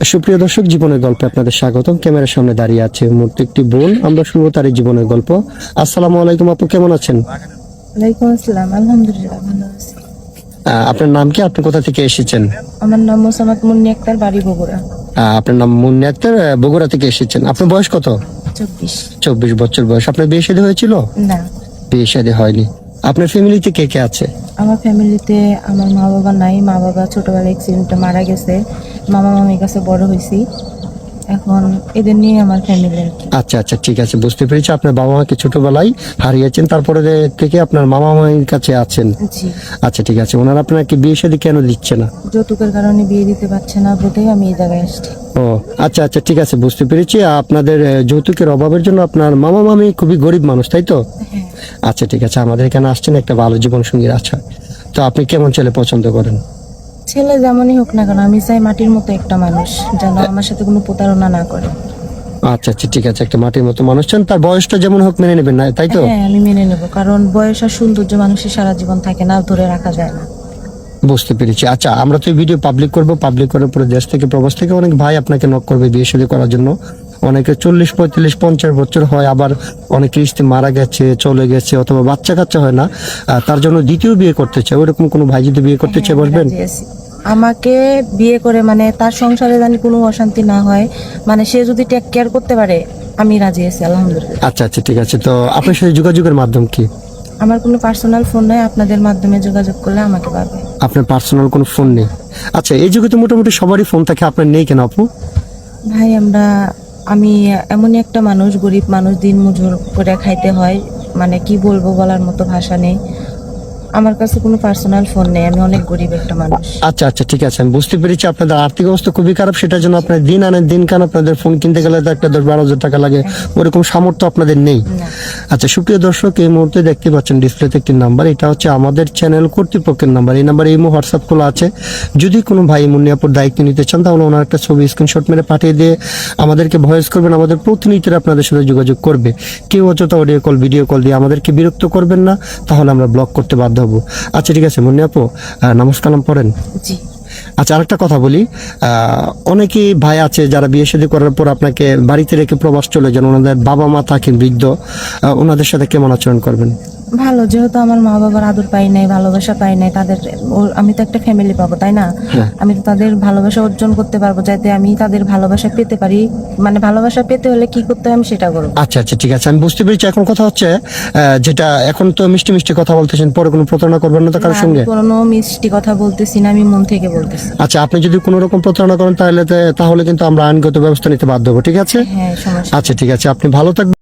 সুপ্রিয় দর্শক, জীবনের গল্পে আপনাদের স্বাগতম। ক্যামেরার সামনে দাঁড়িয়ে আছে মুহূর্তে একটি বোন। আমরা শুনবো তার এই জীবনের গল্প। আসসালামু আলাইকুম আপু, কেমন আছেন? ওয়ালাইকুম আসসালাম, আলহামদুলিল্লাহ ভালো আছি। আপনার নাম কি? আপনি কোথা থেকে এসেছেন? আমার নাম মোসাম্মদ মুন্নি আক্তার, বাড়ি বগুড়া। আপনার নাম মুন্নি আক্তার, বগুড়া থেকে এসেছেন। আপনার বয়স কত? 24। 24 বছর বয়স। আপনার বিয়ে শাদী হয়েছিল? না, বিয়ে শাদী হয়নি। আপনার ফ্যামিলিতে কে কে আছে? আমার ফ্যামিলিতে আমার মা বাবা নাই। মা বাবা ছোটবেলায় অ্যাক্সিডেন্টে মারা গেছে। মামা মামির কাছে বড় হয়েছি, এখন এদের নিয়ে আমার ফ্যামিলি আর কি। আচ্ছা আচ্ছা, ঠিক আছে, বুঝতে পেরেছি। আপনার বাবা মাকে ছোটবেলায় হারিয়েছেন, তারপরে থেকে আপনার মামা মামির কাছে আছেন। জি, আচ্ছা ঠিক আছে। ওনারা আপনাকে বিয়ে শাদী কেন দিচ্ছে না? যৌতুকের কারণে বিয়ে দিতে পারছে না বলেই আমি এই জায়গায় আসছি। ও আচ্ছা আচ্ছা, ঠিক আছে, বুঝতে পেরেছি। আপনাদের যৌতুকের অভাবের জন্য আপনার মামা মামি খুবই গরিব মানুষ, তাই তো? হ্যাঁ, আচ্ছা ঠিক আছে। আমাদের এখানে আসছেন একটা ভালো জীবন সঙ্গীর আচ্ছা। তো আপনি কেমন ছেলে পছন্দ করেন? ছেলে যেমনই হোক না কেন, আমি চাই মাটির মতো একটা মানুষ, যেন আমার সাথে কোনো প্রতারণা না করে। আচ্ছা আচ্ছা, ঠিক আছে। একটা মাটির মতো মানুষ চান, তার বয়সটা যেমন হোক মেনে নেবেন না, তাই তো? হ্যাঁ, আমি মেনে নেব, কারণ বয়স আর সৌন্দর্য মানুষের সারা জীবন থাকে না, ধরে রাখা যায় না। বুঝতে পেরেছি। আচ্ছা, আমরা তো এই ভিডিও পাবলিক করব। পাবলিক করার পরে দেশ থেকে প্রবাস থেকে অনেক ভাই আপনাকে নক করবে বিয়ে শাদী করার জন্য। অনেকে 40, 45, 50 বছর হয়, আবার অনেকের স্ত্রী মারা গেছে, চলে গেছে, অথবা বাচ্চা কাচ্চা হয় না, তার জন্য দ্বিতীয় বিয়ে করতে চায়। ওইরকম কোনো ভাই যদি বিয়ে করতে চায়, হ্যাঁ, বসবেন? রাজি আছি। আমাকে বিয়ে করে মানে তার সংসারে জানি কোনো অশান্তি না হয়, মানে সে যদি টেক কেয়ার করতে পারে, আমি রাজি আছি, আলহামদুলিল্লাহ। আচ্ছা আচ্ছা, ঠিক আছে। তো আপনার সাথে যোগাযোগের মাধ্যম কি? আমার কোনো পার্সোনাল ফোন নয়, আপনাদের মাধ্যমে যোগাযোগ করলে আমাকে পাবে। আপনার পার্সোনাল কোনো ফোন নেই? আচ্ছা, এই যুগে তো মোটামুটি সবারই ফোন থাকে, আপনার নেই কেন আপু? ভাই, আমি এমনই একটা মানুষ, গরিব মানুষ, দিন মজুর করে খাইতে হয়, মানে কি বলবো, বলার মতো ভাষা নেই। আমার কাছে কোনো পার্সোনাল ফোন নেই, আমি অনেক গরিব একটা মানুষ। আচ্ছা আচ্ছা, ঠিক আছে, আমি বুঝতে পেরেছি। আপনাদের আর্থিক অবস্থা খুবই খারাপ, সেটার জন্য আপনার দিন আনেন দিন খান। আপনাদের ফোন কিনতে গেলে তো একটা 10-12 হাজার টাকা লাগে, ওরকম সামর্থ্য আপনাদের নেই। না, আচ্ছা, সুপ্রিয় দর্শক, এই মুহূর্তে দেখতে পাচ্ছেন ডিসপ্লেতে একটি নাম্বার। এটা হচ্ছে আমাদের চ্যানেল কর্তৃপক্ষের নাম্বার। এই নাম্বারে ইমো, হোয়াটসঅ্যাপ খোলা আছে। যদি কোনো ভাই মুন্নিয়াপুর দায়িত্ব নিতে চান, তাহলে ওনার একটা ছবি স্ক্রিনশট মেরে পাঠিয়ে দিয়ে আমাদেরকে ভয়েস করবেন। আমাদের প্রতিনিধিরা আপনাদের সাথে যোগাযোগ করবে। কেউ অযথা অডিও কল, ভিডিও কল দিয়ে আমাদেরকে বিরক্ত করবেন না, তাহলে আমরা ব্লক করতে বাধ্য হব। আচ্ছা ঠিক আছে মুন্নিয়াপু, নামাজ কালাম পড়েন? জি। আচ্ছা, আরেকটা কথা বলি। অনেকেই ভাই আছে যারা বিয়ে শাদী করার পর আপনাকে বাড়িতে রেখে প্রবাস চলে যান, ওনাদের বাবা মা থাকেন বৃদ্ধ, ওনাদের সাথে কেমন আচরণ করবেন? ভালো, যেহেতু আমার মা বাবার আদর পাই নাই, ভালোবাসা পাই নাই, আমি তো একটা ফ্যামিলি পাবো, তাই না? হ্যাঁ। আমি তো তাদের ভালোবাসা অর্জন করতে পারবো, যাতে আমি তাদের ভালোবাসা পেতে পারি। মানে ভালোবাসা পেতে হলে কি করতে হয় আমি সেটা করবো। আচ্ছা আচ্ছা, ঠিক আছে, আমি বুঝতে পেরেছি। এখন কথা হচ্ছে যেটা এখন তো মিষ্টি মিষ্টি কথা বলতেছেন, পরে কোনো প্রতারণা করবেন না তো কারোর না, সঙ্গে? আমি কোনো মিষ্টি কথা বলতেছি না, আমি মন থেকে বলতেছি। আচ্ছা, আপনি যদি কোনো রকম প্রতারণা করেন তাহলে কিন্তু আমরা আইনগত ব্যবস্থা নিতে বাধ্য হবো, ঠিক আছে? হ্যাঁ, সমস্যা। আচ্ছা ঠিক আছে, আপনি ভালো থাকবেন।